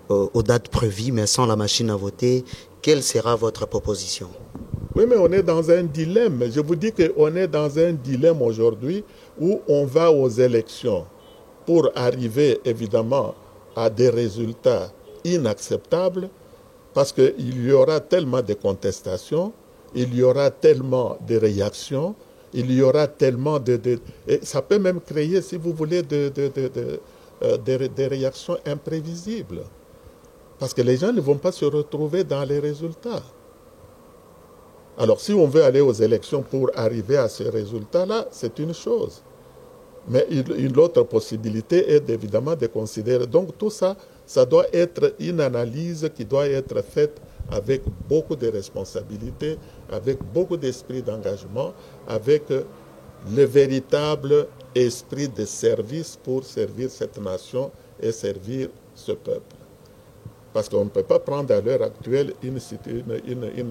aux dates prévues, mais sans la machine à voter, quelle sera votre proposition? Oui, mais on est dans un dilemme. Je vous dis qu'on est dans un dilemme aujourd'hui où on va aux élections pour arriver évidemment à des résultats inacceptables parce qu'il y aura tellement de contestations, il y aura tellement de réactions, il y aura tellement et ça peut même créer, si vous voulez, des réactions imprévisibles. Parce que les gens ne vont pas se retrouver dans les résultats. Alors, si on veut aller aux élections pour arriver à ces résultats-là, c'est une chose. Mais une autre possibilité est évidemment de considérer. Donc, tout ça, ça doit être une analyse qui doit être faite avec beaucoup de responsabilités, avec beaucoup d'esprit d'engagement, avec le véritable esprit de service pour servir cette nation et servir ce peuple. Parce qu'on ne peut pas prendre à l'heure actuelle une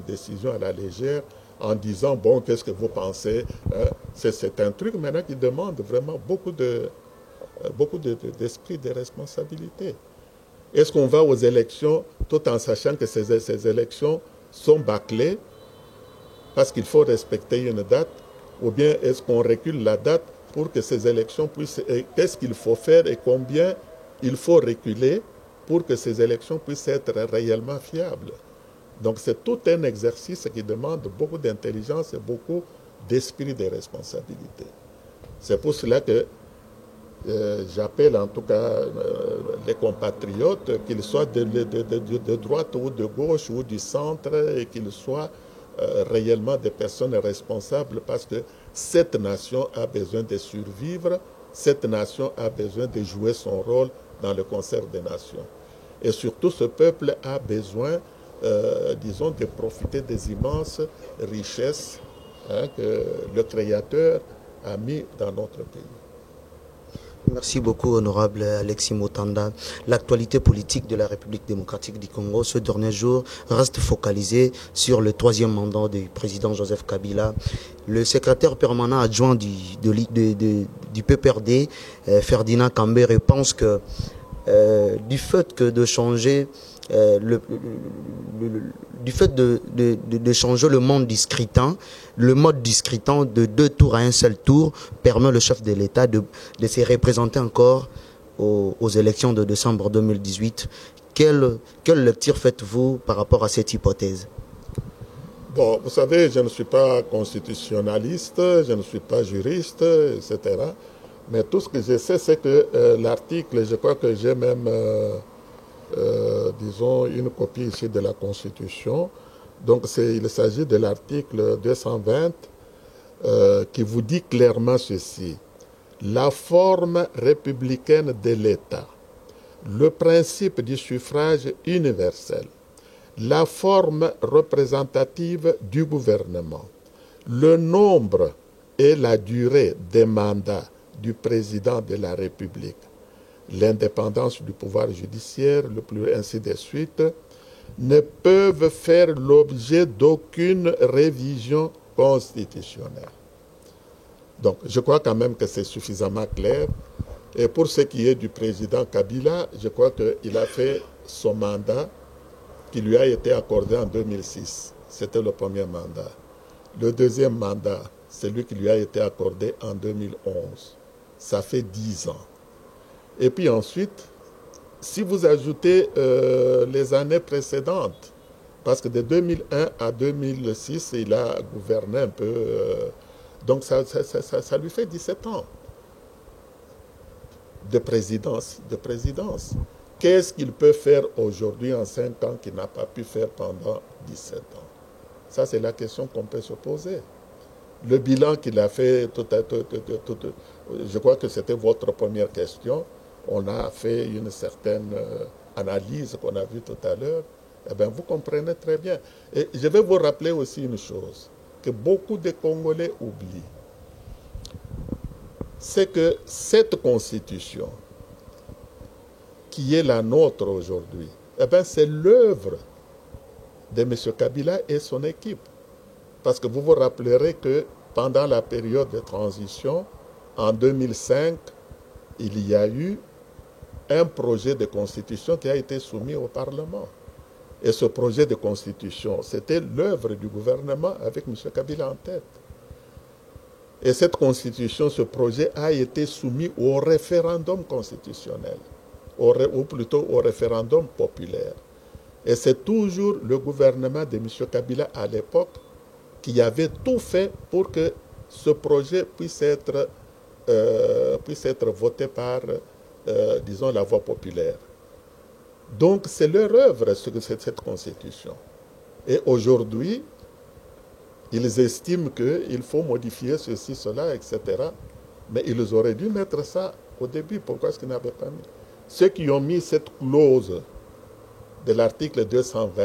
décision à la légère en disant, bon, qu'est-ce que vous pensez? C'est un truc maintenant qui demande vraiment beaucoup d'esprit de responsabilité. Est-ce qu'on va aux élections tout en sachant que ces élections sont bâclées parce qu'il faut respecter une date, ou bien est-ce qu'on recule la date pour que ces élections puissent... Qu'est-ce qu'il faut faire et combien il faut reculer pour que ces élections puissent être réellement fiables? Donc c'est tout un exercice qui demande beaucoup d'intelligence et beaucoup d'esprit de responsabilité. C'est pour cela que j'appelle en tout cas les compatriotes, qu'ils soient de droite ou de gauche ou du centre, et qu'ils soient réellement des personnes responsables, parce que cette nation a besoin de survivre, cette nation a besoin de jouer son rôle dans le concert des nations. Et surtout, ce peuple a besoin, disons, de profiter des immenses richesses que le Créateur a mis dans notre pays. Merci beaucoup, honorable Alexis Motanda. L'actualité politique de la République démocratique du Congo ce dernier jour reste focalisée sur le troisième mandat du président Joseph Kabila. Le secrétaire permanent adjoint du PPRD, Ferdinand Kambere, pense que du fait que de changer du fait de changer le mode du scrutin de 2 tours à un seul tour permet le chef de l'État de se représenter encore aux élections de décembre 2018. Quelle lecture faites-vous par rapport à cette hypothèse? Bon, vous savez, je ne suis pas constitutionnaliste, je ne suis pas juriste, etc. Mais tout ce que je sais, c'est que l'article, je crois que j'ai même... disons, une copie ici de la Constitution. Donc, il s'agit de l'article 220 qui vous dit clairement ceci. La forme républicaine de l'État, le principe du suffrage universel, la forme représentative du gouvernement, le nombre et la durée des mandats du président de la République, l'indépendance du pouvoir judiciaire, ainsi de suite, ne peuvent faire l'objet d'aucune révision constitutionnelle. Donc, je crois quand même que c'est suffisamment clair. Et pour ce qui est du président Kabila, je crois qu'il a fait son mandat qui lui a été accordé en 2006. C'était le premier mandat. Le deuxième mandat, c'est lui qui lui a été accordé en 2011. Ça fait 10 ans. Et puis ensuite, si vous ajoutez les années précédentes, parce que de 2001 à 2006, il a gouverné un peu, donc ça lui fait 17 ans de présidence. Qu'est-ce qu'il peut faire aujourd'hui en 5 ans qu'il n'a pas pu faire pendant 17 ans? Ça, c'est la question qu'on peut se poser. Le bilan qu'il a fait, je crois que c'était votre première question. On a fait une certaine analyse qu'on a vue tout à l'heure. Eh bien, vous comprenez très bien. Et je vais vous rappeler aussi une chose que beaucoup de Congolais oublient. C'est que cette constitution qui est la nôtre aujourd'hui, eh bien, c'est l'œuvre de M. Kabila et son équipe. Parce que vous vous rappellerez que pendant la période de transition, en 2005, il y a eu un projet de constitution qui a été soumis au Parlement. Et ce projet de constitution, c'était l'œuvre du gouvernement avec M. Kabila en tête. Et cette constitution, ce projet a été soumis au référendum constitutionnel, ou plutôt au référendum populaire. Et c'est toujours le gouvernement de M. Kabila à l'époque qui avait tout fait pour que ce projet puisse être voté par, disons, la voie populaire. Donc, c'est leur œuvre, cette constitution. Et aujourd'hui, ils estiment qu'il faut modifier ceci, cela, etc. Mais ils auraient dû mettre ça au début. Pourquoi est-ce qu'ils n'avaient pas mis? Ceux qui ont mis cette clause de l'article 220,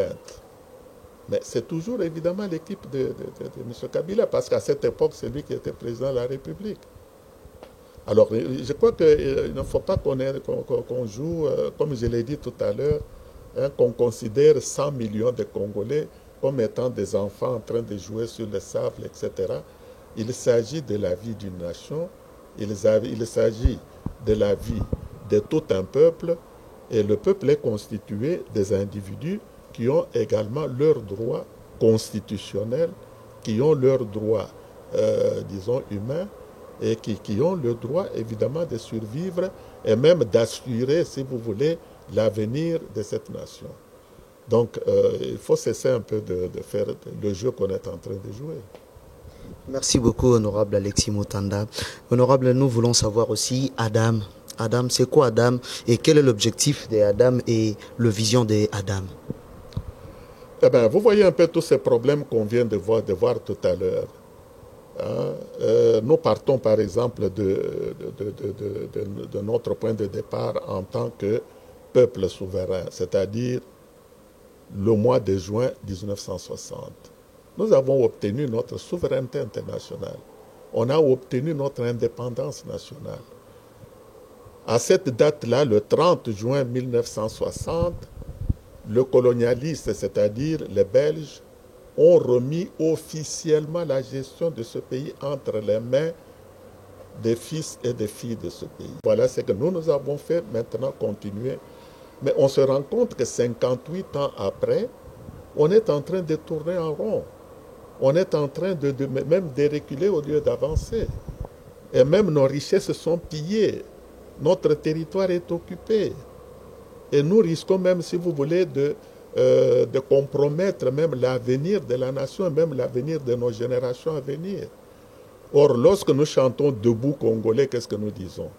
mais c'est toujours évidemment l'équipe de M. Kabila, parce qu'à cette époque, c'est lui qui était président de la République. Alors, je crois qu'il ne faut pas qu'on joue, comme je l'ai dit tout à l'heure, qu'on considère 100 millions de Congolais comme étant des enfants en train de jouer sur le sable, etc. Il s'agit de la vie d'une nation, il s'agit de la vie de tout un peuple, et le peuple est constitué des individus qui ont également leurs droits constitutionnels, qui ont leurs droits, disons, humains, et qui ont le droit, évidemment, de survivre et même d'assurer, si vous voulez, l'avenir de cette nation. Donc, il faut cesser un peu de faire le jeu qu'on est en train de jouer. Merci beaucoup, honorable Alexis Motanda. Honorable, nous voulons savoir aussi, Adam. Adam, c'est quoi Adam? Et quel est l'objectif d'Adam et la vision d'Adam? Eh bien, vous voyez un peu tous ces problèmes qu'on vient de voir tout à l'heure. Nous partons par exemple de notre point de départ en tant que peuple souverain, c'est-à-dire le mois de juin 1960. Nous avons obtenu notre souveraineté internationale. On a obtenu notre indépendance nationale. À cette date-là, le 30 juin 1960, le colonialiste, c'est-à-dire les Belges, ont remis officiellement la gestion de ce pays entre les mains des fils et des filles de ce pays. Voilà ce que nous avons fait, maintenant continuer. Mais on se rend compte que 58 ans après, on est en train de tourner en rond. On est en train même de reculer au lieu d'avancer. Et même nos richesses sont pillées. Notre territoire est occupé. Et nous risquons même, si vous voulez, de compromettre même l'avenir de la nation, même l'avenir de nos générations à venir. Or, lorsque nous chantons Debout Congolais, qu'est-ce que nous disons?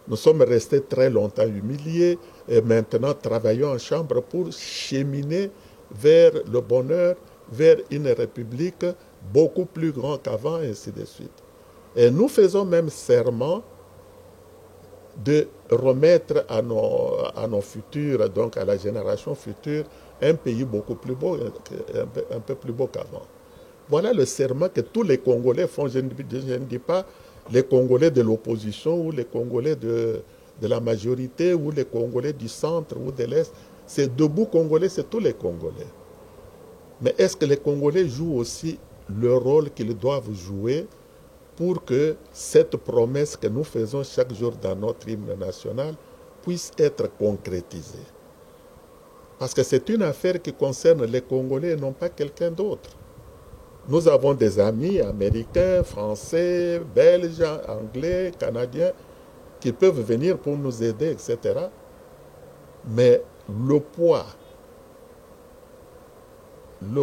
Nous sommes restés très longtemps humiliés et maintenant travaillons en chambre pour cheminer vers le bonheur, vers une république beaucoup plus grande qu'avant, et ainsi de suite. Et nous faisons même serment de remettre à nos futurs, donc à la génération future, un pays beaucoup plus beau, un peu plus beau qu'avant. Voilà le serment que tous les Congolais font. Je ne dis pas les Congolais de l'opposition ou les Congolais de la majorité ou les Congolais du centre ou de l'Est. C'est Debout Congolais, c'est tous les Congolais. Mais est-ce que les Congolais jouent aussi le rôle qu'ils doivent jouer pour que cette promesse que nous faisons chaque jour dans notre hymne national puisse être concrétisée? Parce que c'est une affaire qui concerne les Congolais et non pas quelqu'un d'autre. Nous avons des amis américains, français, belges, anglais, canadiens qui peuvent venir pour nous aider, etc. Mais le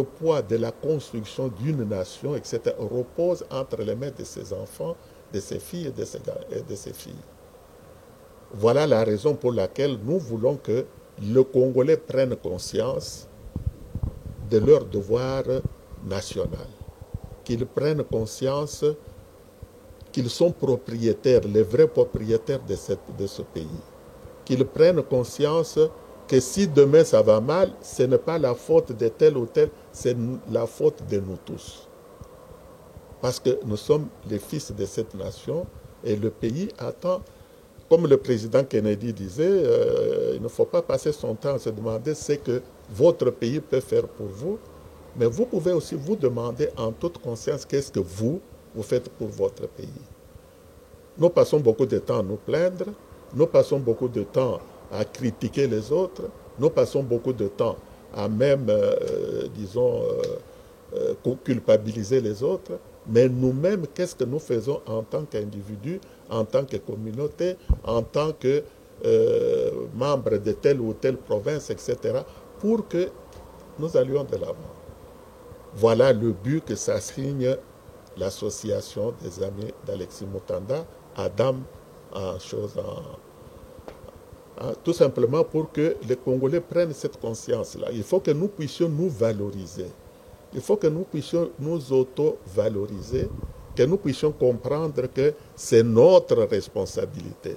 poids de la construction d'une nation, etc., repose entre les mains de ses enfants, de ses filles et de ses filles. Voilà la raison pour laquelle nous voulons que le Congolais prenne conscience de leur devoir national, qu'ils prennent conscience qu'ils sont propriétaires, les vrais propriétaires de ce pays, qu'ils prennent conscience que si demain ça va mal, ce n'est pas la faute de tel ou tel, c'est la faute de nous tous. Parce que nous sommes les fils de cette nation et le pays attend, comme le président Kennedy disait, il ne faut pas passer son temps à se demander ce que votre pays peut faire pour vous, mais vous pouvez aussi vous demander en toute conscience qu'est-ce que vous faites pour votre pays. Nous passons beaucoup de temps à nous plaindre, nous passons beaucoup de temps à critiquer les autres, nous passons beaucoup de temps à même, culpabiliser les autres, mais nous-mêmes, qu'est-ce que nous faisons en tant qu'individus, en tant que communauté, en tant que membres de telle ou telle province, etc., pour que nous allions de l'avant. Voilà le but que s'assigne l'association des amis d'Alexis Moutanda, Adam, tout simplement pour que les Congolais prennent cette conscience-là. Il faut que nous puissions nous valoriser. Il faut que nous puissions nous auto-valoriser, que nous puissions comprendre que c'est notre responsabilité.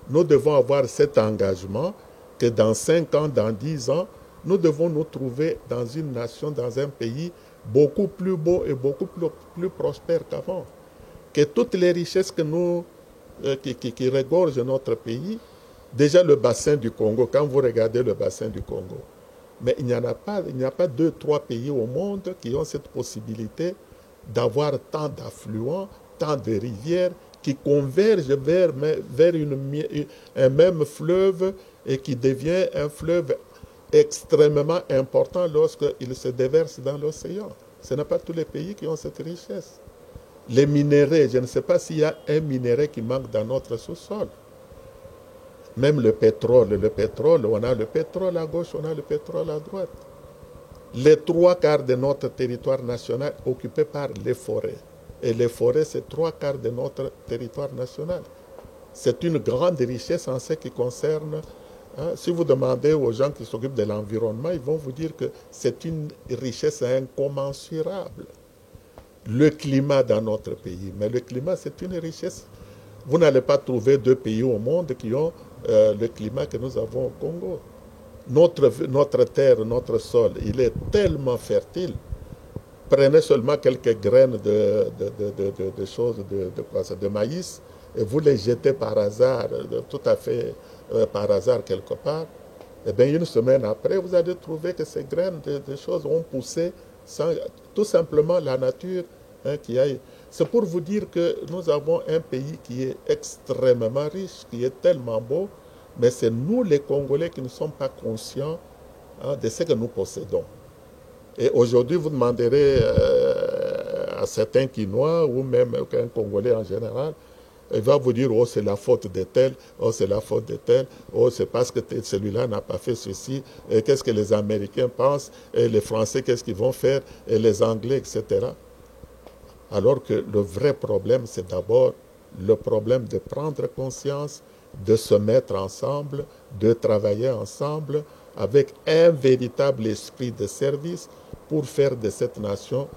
Nous devons avoir cet engagement que dans 5 ans, dans 10 ans, nous devons nous trouver dans une nation, dans un pays beaucoup plus beau et beaucoup plus prospère qu'avant. Que toutes les richesses que qui regorgent notre pays, déjà le bassin du Congo, quand vous regardez le bassin du Congo, mais il n'y a pas 2-3 pays au monde qui ont cette possibilité d'avoir tant d'affluents, tant de rivières qui convergent vers un même fleuve et qui devient un fleuve extrêmement important lorsqu'il se déverse dans l'océan. Ce n'est pas tous les pays qui ont cette richesse. Les minéraux, je ne sais pas s'il y a un minerai qui manque dans notre sous-sol. Même le pétrole, on a le pétrole à gauche, on a le pétrole à droite. Les 3/4 de notre territoire national occupé par les forêts. Et les forêts, c'est 3/4 de notre territoire national. C'est une grande richesse en ce qui concerne. Si vous demandez aux gens qui s'occupent de l'environnement, ils vont vous dire que c'est une richesse incommensurable. Le climat dans notre pays. Mais le climat, c'est une richesse. Vous n'allez pas trouver 2 pays au monde qui ont le climat que nous avons au Congo. Notre terre, notre sol, il est tellement fertile. Prenez seulement quelques graines de maïs et vous les jetez par hasard, tout à fait par hasard quelque part, et bien une semaine après, vous allez trouver que ces graines de choses ont poussé sans tout simplement la nature qui a. C'est pour vous dire que nous avons un pays qui est extrêmement riche, qui est tellement beau, mais c'est nous les Congolais qui ne sommes pas conscients de ce que nous possédons. Et aujourd'hui, vous demanderez à certains Quinois ou même un Congolais en général, il va vous dire, oh, c'est la faute de tel, oh, c'est la faute de tel, oh, c'est parce que celui-là n'a pas fait ceci, et qu'est-ce que les Américains pensent, et les Français, qu'est-ce qu'ils vont faire, et les Anglais, etc. Alors que le vrai problème, c'est d'abord le problème de prendre conscience, de se mettre ensemble, de travailler ensemble, avec un véritable esprit de service pour faire de cette nation.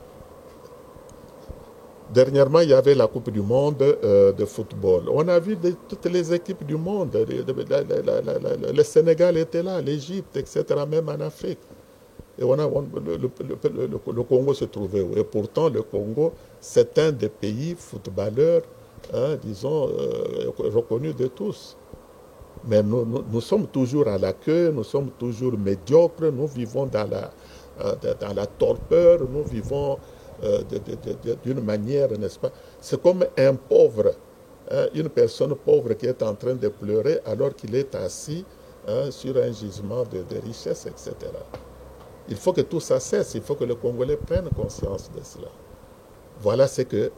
Dernièrement, il y avait la Coupe du Monde de football. On a vu toutes les équipes du monde. Le Sénégal était là, l'Égypte, etc., même en Afrique. Et le Congo se trouvait où? Et pourtant, le Congo, c'est un des pays footballeurs, disons, reconnus de tous. Mais nous sommes toujours à la queue, nous sommes toujours médiocres, nous vivons dans la torpeur, nous vivons d'une manière, n'est-ce pas? C'est comme un pauvre, une personne pauvre qui est en train de pleurer alors qu'il est assis sur un gisement de richesse, etc. Il faut que tout ça cesse, il faut que les Congolais prennent conscience de cela. Voilà ce que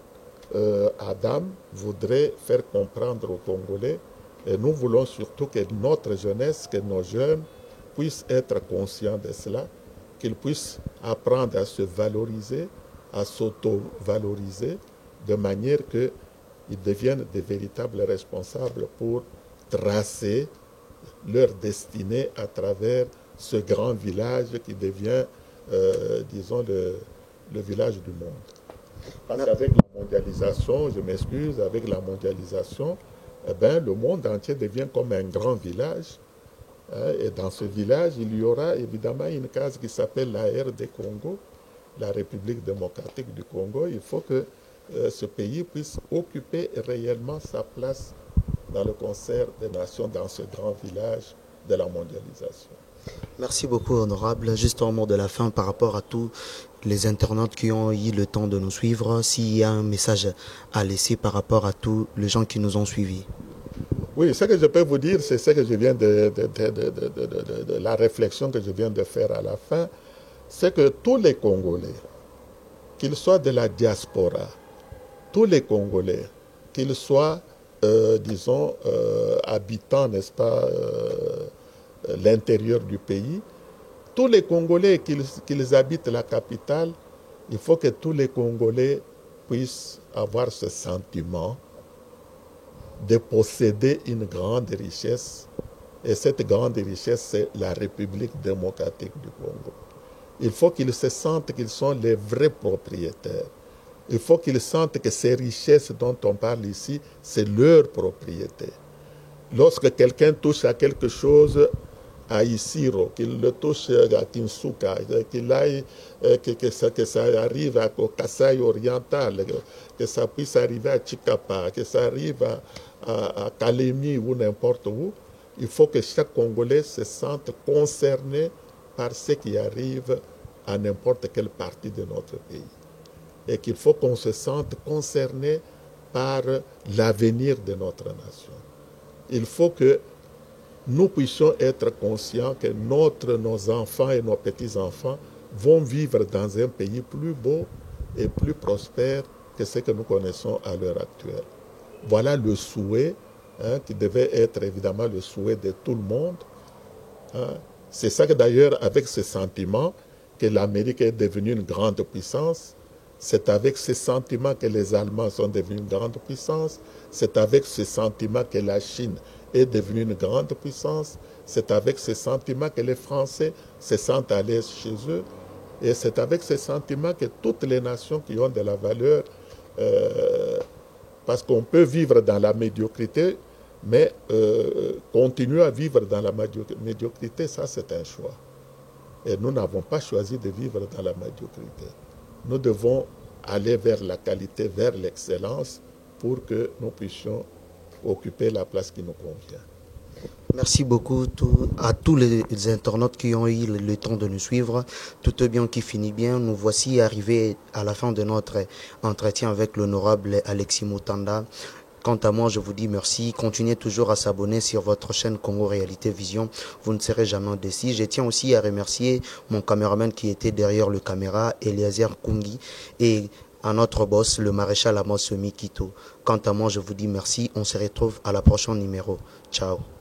Adam voudrait faire comprendre aux Congolais. Et nous voulons surtout que notre jeunesse, que nos jeunes puissent être conscients de cela, qu'ils puissent apprendre à se valoriser, à s'auto-valoriser, de manière qu'ils deviennent des véritables responsables pour tracer leur destinée à travers ce grand village qui devient, disons, le village du monde. Parce qu'avec la mondialisation, je m'excuse, avec la mondialisation, eh bien, le monde entier devient comme un grand village. Et dans ce village, il y aura évidemment une case qui s'appelle la RD Congo, la République démocratique du Congo. Il faut que ce pays puisse occuper réellement sa place dans le concert des nations, dans ce grand village de la mondialisation. Merci beaucoup, honorable. Juste un mot de la fin par rapport à tous les internautes qui ont eu le temps de nous suivre. S'il y a un message à laisser par rapport à tous les gens qui nous ont suivis. Oui, ce que je peux vous dire, c'est ce que je viens de la réflexion que je viens de faire à la fin, c'est que tous les Congolais, qu'ils soient de la diaspora, tous les Congolais, qu'ils soient, disons, habitants, n'est-ce pas, l'intérieur du pays, tous les Congolais, qu'ils habitent la capitale, il faut que tous les Congolais puissent avoir ce sentiment de posséder une grande richesse. Et cette grande richesse, c'est la République démocratique du Congo. Il faut qu'ils se sentent qu'ils sont les vrais propriétaires. Il faut qu'ils sentent que ces richesses dont on parle ici, c'est leur propriété. Lorsque quelqu'un touche à quelque chose à Isiro, qu'il le touche à Kinsuka, qu'il aille, que ça arrive au Kasaï oriental, que ça puisse arriver à Chikapa, que ça arrive à Kalemi ou n'importe où, il faut que chaque Congolais se sente concerné par ce qui arrive à n'importe quelle partie de notre pays. Et qu'il faut qu'on se sente concerné par l'avenir de notre nation. Il faut que nous puissions être conscients que nos enfants et nos petits-enfants vont vivre dans un pays plus beau et plus prospère que ce que nous connaissons à l'heure actuelle. Voilà le souhait qui devait être évidemment le souhait de tout le monde. C'est ça que d'ailleurs, avec ce sentiment que l'Amérique est devenue une grande puissance, c'est avec ce sentiment que les Allemands sont devenus une grande puissance, c'est avec ce sentiment que la Chine est devenue une grande puissance, c'est avec ce sentiment que les Français se sentent à l'aise chez eux, et c'est avec ce sentiment que toutes les nations qui ont de la valeur, parce qu'on peut vivre dans la médiocrité, mais continuer à vivre dans la médiocrité, ça c'est un choix. Et nous n'avons pas choisi de vivre dans la médiocrité. Nous devons aller vers la qualité, vers l'excellence, pour que nous puissions occuper la place qui nous convient. Merci beaucoup à tous les internautes qui ont eu le temps de nous suivre. Tout est bien qui finit bien. Nous voici arrivés à la fin de notre entretien avec l'honorable Alexis Mutanda. Quant à moi, je vous dis merci. Continuez toujours à s'abonner sur votre chaîne Congo Réalité Vision. Vous ne serez jamais déçus. Je tiens aussi à remercier mon caméraman qui était derrière le caméra, Eliezer Kungi, et à notre boss, le maréchal Amos Mikito. Quant à moi, je vous dis merci. On se retrouve à la prochaine numéro. Ciao.